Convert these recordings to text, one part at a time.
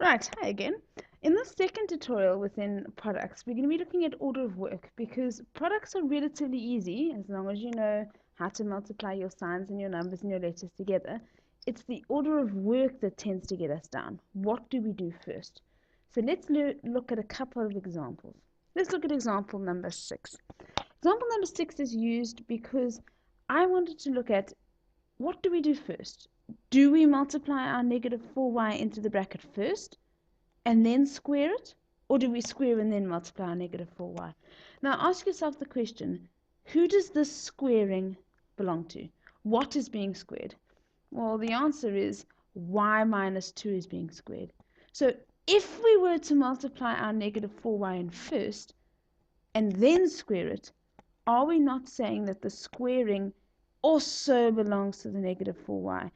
Right, hi again. In the second tutorial within products, we're going to be looking at order of work because products are relatively easy as long as you know how to multiply your signs and your numbers and your letters together. It's the order of work that tends to get us down. What do we do first? So let's look at a couple of examples. Let's look at example number 6. Example number 6 is used because I wanted to look at what do we do first? Do we multiply our negative 4y into the bracket first and then square it? Or do we square and then multiply our negative 4y? Now ask yourself the question, who does this squaring belong to? What is being squared? Well, the answer is y minus 2 is being squared. So if we were to multiply our negative 4y in first and then square it, are we not saying that the squaring also belongs to the negative 4y?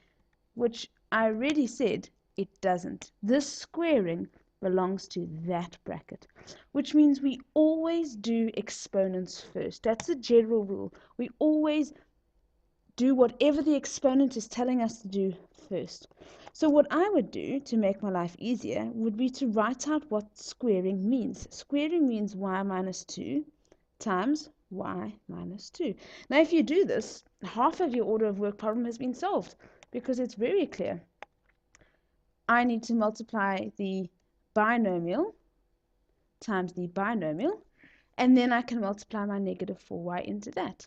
Which I already said it doesn't. This squaring belongs to that bracket, which means we always do exponents first. That's a general rule. We always do whatever the exponent is telling us to do first. So what I would do to make my life easier would be to write out what squaring means. Squaring means y minus 2 times y minus 2. Now if you do this, half of your order of work problem has been solved because it's very clear. I need to multiply the binomial times the binomial, and then I can multiply my negative 4y into that.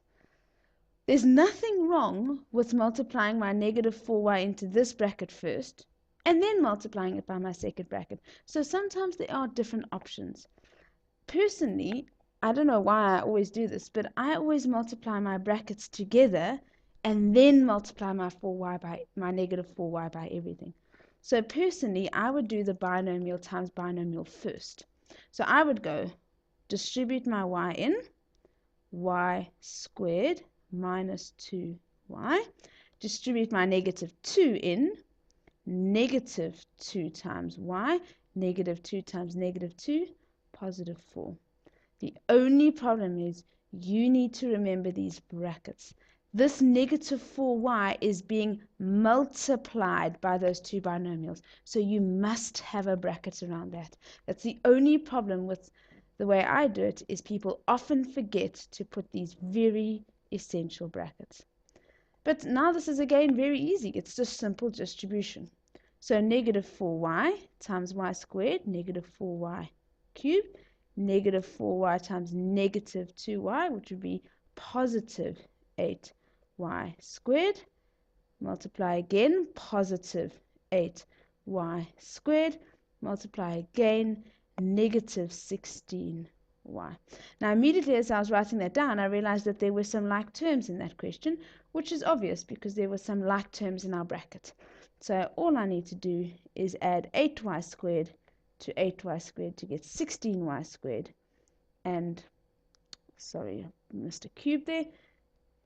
There's nothing wrong with multiplying my negative 4y into this bracket first, and then multiplying it by my second bracket. So sometimes there are different options. Personally, I don't know why I always do this, but I always multiply my brackets together and then multiply my negative 4y by everything. So personally, I would do the binomial times binomial first. So I would go distribute my y in, y squared minus 2y. Distribute my negative 2 in, negative 2 times y, negative 2 times negative 2, positive 4. The only problem is you need to remember these brackets. This negative 4y is being multiplied by those two binomials. So you must have a bracket around that. That's the only problem with the way I do it, is people often forget to put these very essential brackets. But now this is again very easy. It's just simple distribution. So negative 4y times y squared, negative 4y cubed, negative 4y times negative 2y, which would be positive 8y squared. Multiply again, positive 8y squared. Multiply again, negative 16y. Now immediately as I was writing that down, I realized that there were some like terms in that question, which is obvious because there were some like terms in our bracket. So all I need to do is add 8y squared to 8y squared to get 16y squared. And, sorry, I missed a cube there,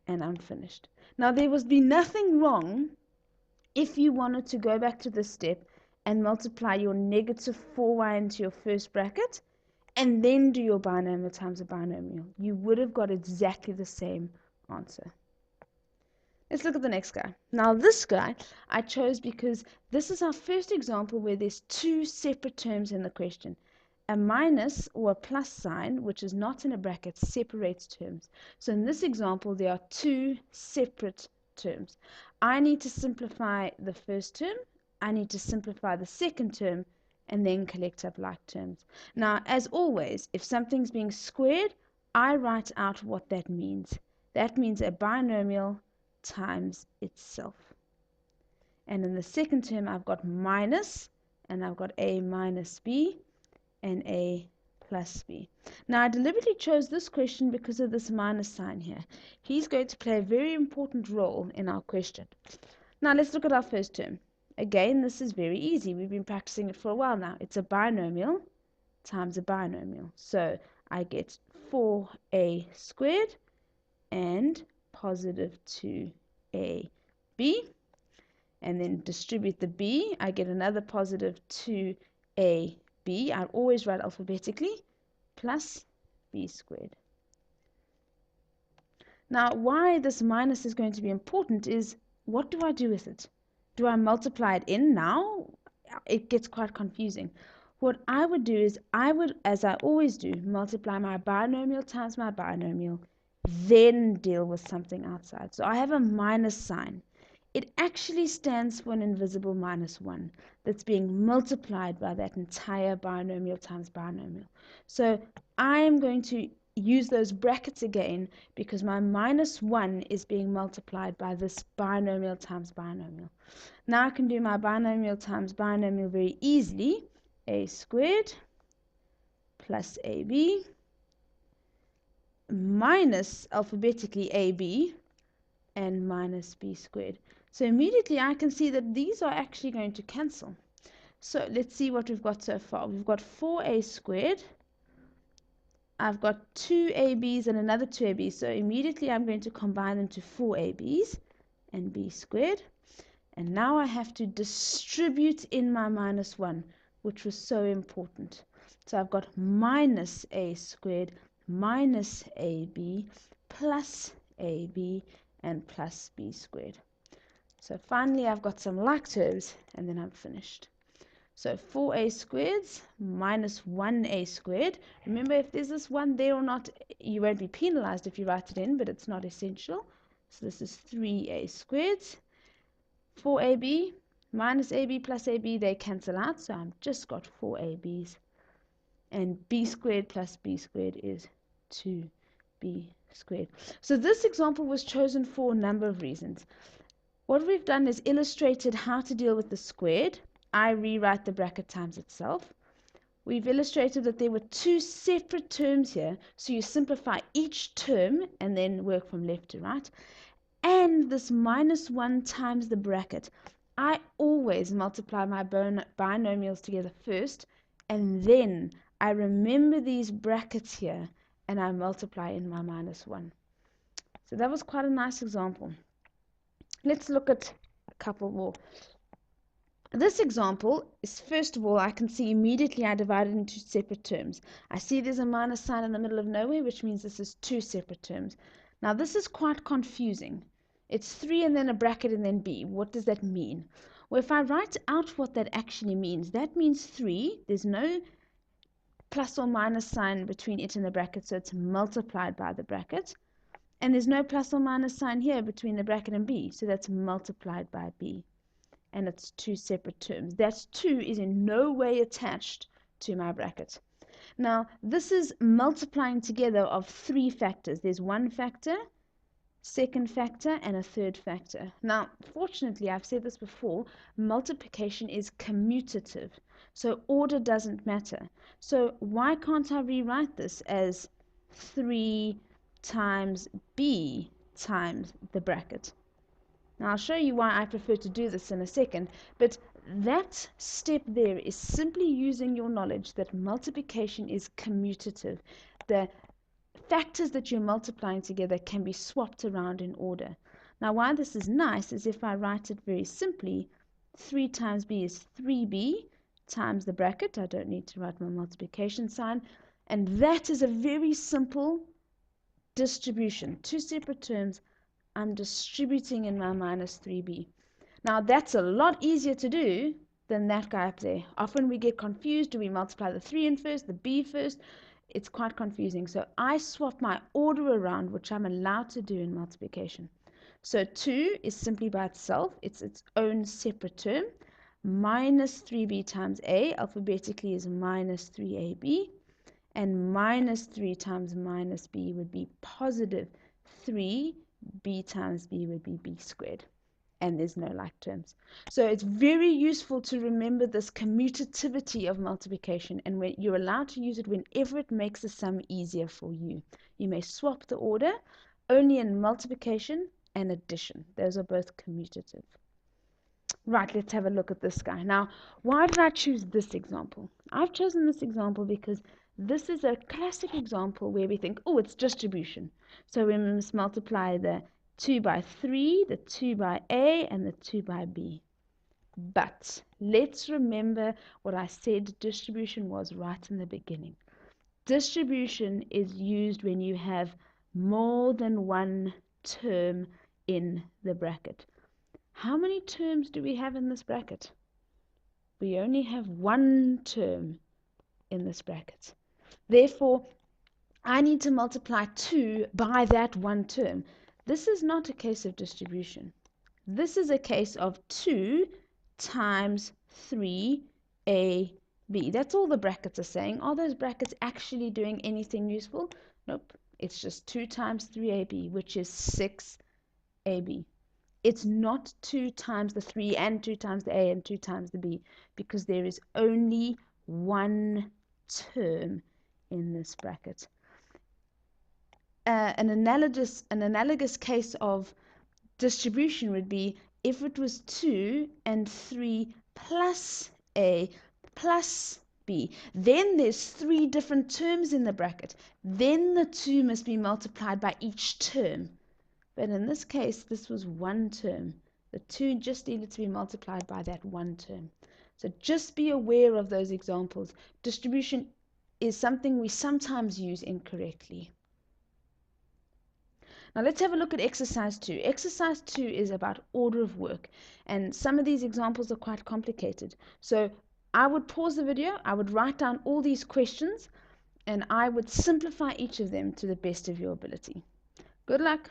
and I'm finished. Now there would be nothing wrong if you wanted to go back to this step and multiply your negative 4y into your first bracket and then do your binomial times a binomial. You would have got exactly the same answer. Let's look at the next guy. Now this guy I chose because this is our first example where there's two separate terms in the question. A minus or a plus sign, which is not in a bracket, separates terms. So in this example, there are two separate terms. I need to simplify the first term, I need to simplify the second term, and then collect up like terms. Now, as always, if something's being squared, I write out what that means. That means a binomial times itself. And in the second term, I've got minus, and I've got a minus b, and a plus b. Now I deliberately chose this question because of this minus sign here. He's going to play a very important role in our question. Now let's look at our first term. Again, this is very easy. We've been practicing it for a while now. It's a binomial times a binomial. So I get 4a squared and positive 2ab. And then distribute the b. I get another positive 2ab. I always write alphabetically, plus b squared. Now, why this minus is going to be important is, what do I do with it? Do I multiply it in now? it gets quite confusing. What I would do is I would, as I always do, multiply my binomial times my binomial, then deal with something outside. So I have a minus sign. It actually stands for an invisible minus 1 that's being multiplied by that entire binomial times binomial. So I am going to use those brackets again because my minus 1 is being multiplied by this binomial times binomial. Now I can do my binomial times binomial very easily. A squared plus AB minus alphabetically AB and minus B squared. So immediately I can see that these are actually going to cancel. So let's see what we've got so far. We've got 4a squared. I've got 2ab's and another 2ab's. So immediately I'm going to combine them to 4ab's and b squared. And now I have to distribute in my minus 1, which was so important. So I've got minus a squared minus ab plus ab and plus b squared. So finally I've got some like terms and then I'm finished. So 4a squareds minus 1a squared. Remember, if there's this 1 there or not, you won't be penalized if you write it in, but it's not essential. So this is 3a squareds. 4ab minus ab plus ab, they cancel out, so I've just got 4ab's. And b squared plus b squared is 2b squared. So this example was chosen for a number of reasons. What we've done is illustrated how to deal with the squared. I rewrite the bracket times itself. We've illustrated that there were two separate terms here, so you simplify each term and then work from left to right. And this minus 1 times the bracket. I always multiply my binomials together first, and then I remember these brackets here, and I multiply in my minus 1. So that was quite a nice example. Let's look at a couple more. This example is, first of all, I can see immediately I divide it into separate terms. I see there's a minus sign in the middle of nowhere, which means this is two separate terms. Now this is quite confusing. It's 3 and then a bracket and then b. What does that mean? Well, if I write out what that actually means, that means 3. There's no plus or minus sign between it and the bracket, so it's multiplied by the bracket. And there's no plus or minus sign here between the bracket and b, so that's multiplied by b. And it's two separate terms. That 2 is in no way attached to my bracket. Now, this is multiplying together of 3 factors. There's one factor, second factor, and a third factor. Now, fortunately, I've said this before, multiplication is commutative, so order doesn't matter. So why can't I rewrite this as 3 times b times the bracket? Now, I'll show you why I prefer to do this in a second, but that step there is simply using your knowledge that multiplication is commutative. The factors that you're multiplying together can be swapped around in order. Now, why this is nice is if I write it very simply, 3 times b is 3b times the bracket. I don't need to write my multiplication sign. And that is a very simple distribution. Two separate terms. I'm distributing in my minus 3b. Now, that's a lot easier to do than that guy up there. Often we get confused. Do we multiply the 3 in first, the b first? It's quite confusing. So I swap my order around, which I'm allowed to do in multiplication. So 2 is simply by itself. It's its own separate term. Minus 3b times a, alphabetically, is minus 3ab. And minus 3 times minus b would be positive 3. B times b would be b squared. And there's no like terms. So it's very useful to remember this commutativity of multiplication, and when you're allowed to use it whenever it makes the sum easier for you. You may swap the order only in multiplication and addition. Those are both commutative. Right, let's have a look at this guy. Now, why did I choose this example? I've chosen this example because this is a classic example where we think, oh, it's distribution. So we must multiply the 2 by 3, the 2 by a, and the 2 by b. But let's remember what I said distribution was right in the beginning. Distribution is used when you have more than one term in the bracket. How many terms do we have in this bracket? We only have one term in this bracket. Therefore, I need to multiply 2 by that one term. This is not a case of distribution. This is a case of 2 times 3ab. That's all the brackets are saying. Are those brackets actually doing anything useful? Nope. It's just 2 times 3ab, which is 6ab. It's not 2 times the 3 and 2 times the a and 2 times the b, because there is only one term in this bracket. An analogous case of distribution would be if it was 2 and 3 plus a plus b. Then there's 3 different terms in the bracket. Then the 2 must be multiplied by each term. But in this case, this was one term. The 2 just needed to be multiplied by that one term. So just be aware of those examples. Distribution is something we sometimes use incorrectly. Now let's have a look at exercise 2. Exercise 2 is about order of work, and some of these examples are quite complicated. So I would pause the video, I would write down all these questions, and I would simplify each of them to the best of your ability. Good luck!